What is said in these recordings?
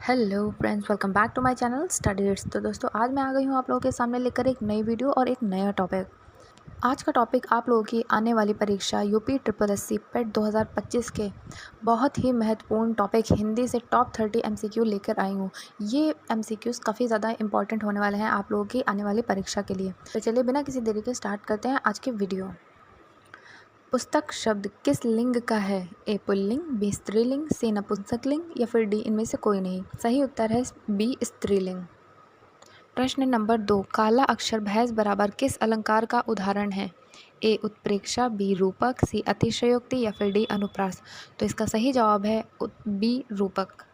Hello friends, welcome back to my channel studies. तो दोस्तों, आज मैं आ गई हूँ आप लोगों के सामने लेकर एक नई वीडियो और एक नया टॉपिक। आज का टॉपिक आप लोगों की आने वाली परीक्षा यूपी ट्रिपल एस सी पेट 2025 के बहुत ही महत्वपूर्ण टॉपिक हिंदी से टॉप 30 एमसीक्यू लेकर आई हूँ। ये एमसीक्यूज़ काफ़ी ज़्यादा इंपॉर्टेंट होने वाले हैं आप लोगों की आने वाली परीक्षा के लिए। तो चलिए बिना किसी देरी के स्टार्ट करते हैं आज की वीडियो। पुस्तक शब्द किस लिंग का है? ए पुल्लिंग, बी स्त्रीलिंग, सी नपुंसकलिंग या फिर डी इनमें से कोई नहीं। सही उत्तर है बी स्त्रीलिंग। प्रश्न नंबर 2, काला अक्षर भैंस बराबर किस अलंकार का उदाहरण है? ए उत्प्रेक्षा, बी रूपक, सी अतिशयोक्ति या फिर डी अनुप्रास। तो इसका सही जवाब है बी रूपक।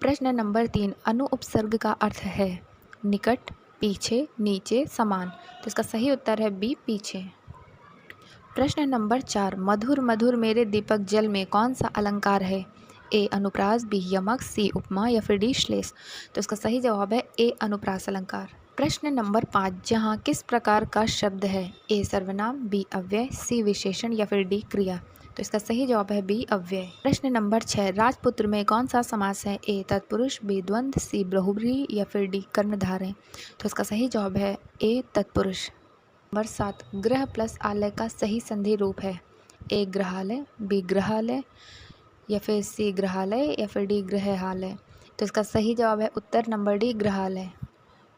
प्रश्न नंबर 3, अनु उपसर्ग का अर्थ है निकट, पीछे, नीचे, समान। तो इसका सही उत्तर है बी पीछे। प्रश्न नंबर 4, मधुर मधुर मेरे दीपक जल में कौन सा अलंकार है? ए अनुप्रास, बी यमक, सी उपमा या फिर डी श्लेष। तो इसका सही जवाब है ए अनुप्रास अलंकार। प्रश्न नंबर 5, जहाँ किस प्रकार का शब्द है? ए सर्वनाम, बी अव्यय, सी विशेषण या फिर डी क्रिया। तो इसका सही जवाब है बी अव्यय। प्रश्न नंबर 6, राजपुत्र में कौन सा समास है? ए तत्पुरुष, बी द्वंद्व, सी बहुव्रीहि या फिर डी कर्णधारय। तो इसका सही जवाब है ए तत्पुरुष। नंबर 7, ग्रह प्लस आलय का सही संधि रूप है? ए ग्रहालय, बी ग्रहालय या फिर सी ग्रहालय या फिर डी ग्रहालय। तो इसका सही जवाब है उत्तर नंबर डी ग्रहालय।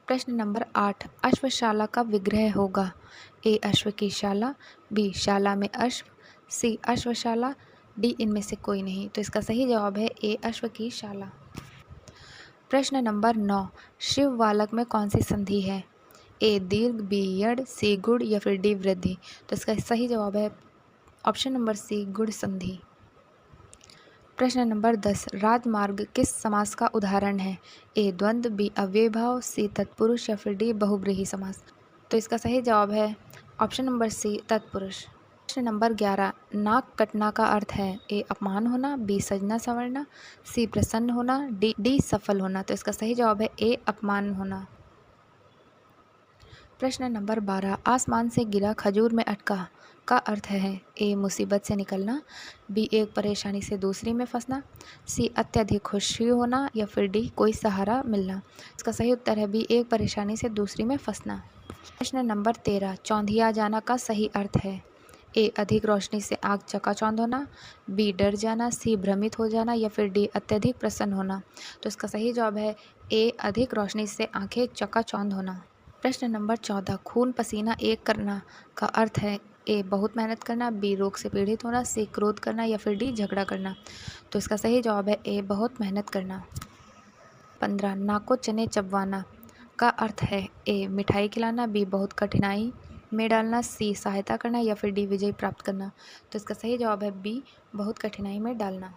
प्रश्न नंबर 8, अश्वशाला का विग्रह होगा? ए अश्व की शाला, बी शाला में अश्व, सी अश्वशाला, डी इनमें से कोई नहीं। तो इसका सही जवाब है ए अश्व की शाला। प्रश्न नंबर 9, शिव बालक में कौन सी संधि है? ए दीर्घ, बी यड़, सी गुड़ या फिर डी वृद्धि। तो इसका सही जवाब है ऑप्शन नंबर सी गुड़ संधि। प्रश्न नंबर 10, राजमार्ग किस समास का उदाहरण है? ए द्वंद्व, बी अव्ययभाव, सी तत्पुरुष या फिर डी बहुव्रीहि समास। तो इसका सही जवाब है ऑप्शन नंबर सी तत्पुरुष। प्रश्न नंबर 11, नाक कटना का अर्थ है? ए अपमान होना, बी सजना संवरना, सी प्रसन्न होना, डी सफल होना। तो इसका सही जवाब है ए अपमान होना। प्रश्न नंबर 12, आसमान से गिरा खजूर में अटका का अर्थ है? ए मुसीबत से निकलना, बी एक परेशानी से दूसरी में फंसना, सी अत्यधिक खुशी होना या फिर डी कोई सहारा मिलना। इसका सही उत्तर है बी एक परेशानी से दूसरी में फंसना। प्रश्न नंबर 13, चौंधिया जाना का सही अर्थ है? ए अधिक रोशनी से आँख चकाचौंध होना, बी डर जाना, सी भ्रमित हो जाना या फिर डी अत्यधिक प्रसन्न होना। तो इसका सही जवाब है ए अधिक रोशनी से आँखें चकाचौंध होना। प्रश्न नंबर 14, खून पसीना एक करना का अर्थ है? ए बहुत मेहनत करना, बी रोग से पीड़ित होना, सी क्रोध करना या फिर डी झगड़ा करना। तो इसका सही जवाब है ए बहुत मेहनत करना। 15, नाको चने चबवाना का अर्थ है? ए मिठाई खिलाना, बी बहुत कठिनाई में डालना, सी सहायता करना या फिर डी विजय प्राप्त करना। तो इसका सही जवाब है बी बहुत कठिनाई में डालना।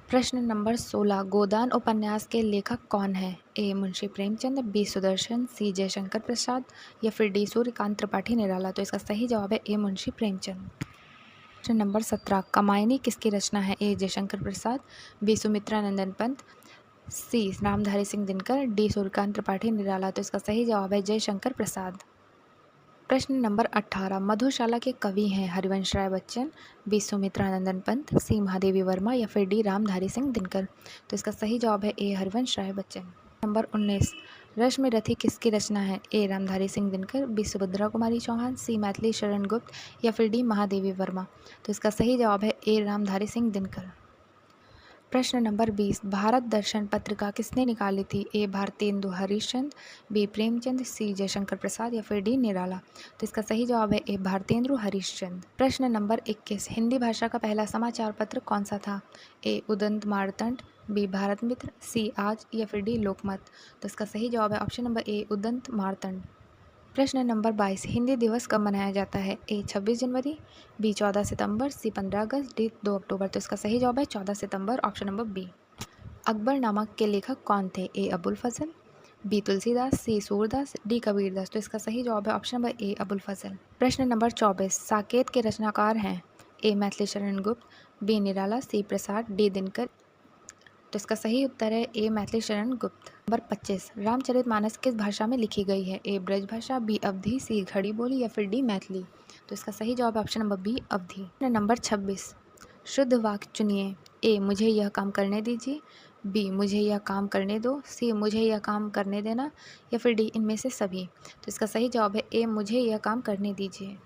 प्रश्न नंबर 16, गोदान उपन्यास के लेखक कौन है? ए मुंशी प्रेमचंद, बी सुदर्शन, सी जयशंकर प्रसाद या फिर डी सूर्यकांत त्रिपाठी निराला। तो इसका सही जवाब है ए मुंशी प्रेमचंद। प्रश्न नंबर 17, कामायनी किसकी रचना है? ए जयशंकर प्रसाद, बी सुमित्रा नंदन पंत, सी रामधारी सिंह दिनकर, डी सूर्यकांत त्रिपाठी निराला। तो इसका सही जवाब है जयशंकर प्रसाद। प्रश्न नंबर 18, मधुशाला के कवि हैं? हरिवंश राय बच्चन, बी सुमित्रा नंदन पंत, सी महादेवी वर्मा या फिर डी रामधारी सिंह दिनकर। तो इसका सही जवाब है ए हरिवंश राय बच्चन। नंबर 19, रश्मि रथी किसकी रचना है? ए रामधारी सिंह दिनकर, बी सुभद्रा कुमारी चौहान, सी मैथिली शरण गुप्त या फिर डी महादेवी वर्मा। तो इसका सही जवाब है ए रामधारी सिंह दिनकर। प्रश्न नंबर 20, भारत दर्शन पत्रिका किसने निकाली थी? ए भारतेंदु हरिश्चंद्र, बी प्रेमचंद, सी जयशंकर प्रसाद या फिर डी निराला। तो इसका सही जवाब है ए भारतेंदु हरिश्चंद्र। प्रश्न नंबर 21, हिंदी भाषा का पहला समाचार पत्र कौन सा था? ए उदंत मारतंड, बी भारत मित्र, सी आज या फिर डी लोकमत। तो इसका सही जवाब है option number A Udant Martand. प्रश्न नंबर 22, हिंदी दिवस कब मनाया जाता है? ए 26 जनवरी, बी 14 सितंबर, सी 15 अगस्त, डी 2 अक्टूबर। तो इसका सही जवाब है 14 सितंबर, ऑप्शन नंबर बी। अकबर नामक के लेखक कौन थे? ए अबुल फजल, बी तुलसीदास, सी सूरदास, डी कबीरदास। तो इसका सही जवाब है ऑप्शन नंबर ए अबुल फजल। प्रश्न नंबर 24, साकेत के रचनाकार हैं? ए मैथिली शरण गुप्त, बी निराला, सी प्रसाद, डी दिनकर। तो इसका सही उत्तर है ए मैथिली शरण गुप्त। नंबर 25, रामचरितमानस किस भाषा में लिखी गई है? ए ब्रज भाषा, बी अवधी, सी खड़ी बोली या फिर डी मैथिली। तो इसका सही जवाब है ऑप्शन नंबर बी अवधी। नंबर 26, शुद्ध वाक्य चुनिए। ए मुझे यह काम करने दीजिए, बी मुझे यह काम करने दो, सी मुझे यह काम करने देना, या फिर डी इनमें से सभी। तो इसका सही जवाब है ए मुझे यह काम करने दीजिए।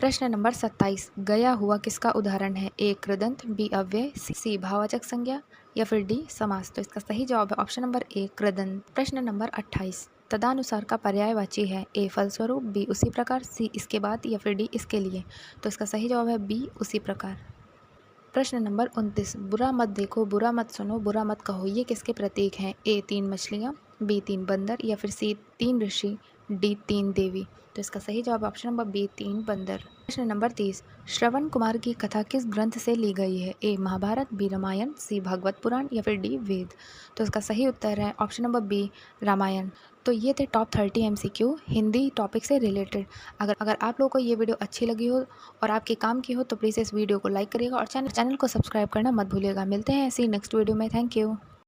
प्रश्न नंबर 27, गया हुआ किसका उदाहरण है? ए कृदंत, बी अव्यय, सी भाववाचक संज्ञा, या फिर डी समास। तो इसका सही जवाब है ऑप्शन नंबर ए कृदंत। प्रश्न नंबर 28, तदानुसार का पर्यायवाची है? ए फलस्वरूप, बी उसी प्रकार, सी इसके बाद, या फिर डी इसके लिए। तो इसका सही जवाब है बी उसी प्रकार। प्रश्न नंबर 29, बुरा मत देखो, बुरा मत सुनो, बुरा मत कहो, ये किसके प्रतीक हैं? ए 3 मछलियाँ, बी 3 बंदर, या फिर सी 3 ऋषि, डी 3 देवी। तो इसका सही जवाब ऑप्शन नंबर बी 3 बंदर। प्रश्न नंबर 30, श्रवण कुमार की कथा किस ग्रंथ से ली गई है? ए महाभारत, बी रामायण, सी भागवत पुराण, या फिर डी वेद। तो इसका सही उत्तर है ऑप्शन नंबर बी रामायण। तो ये थे टॉप 30 MCQ हिंदी टॉपिक से रिलेटेड। अगर आप लोगों को ये वीडियो अच्छी लगी हो और आपके काम की हो तो प्लीज़ इस वीडियो को लाइक करिएगा और चैनल को सब्सक्राइब करना मत भूलिएगा। मिलते हैं ऐसी नेक्स्ट वीडियो में। Thank you.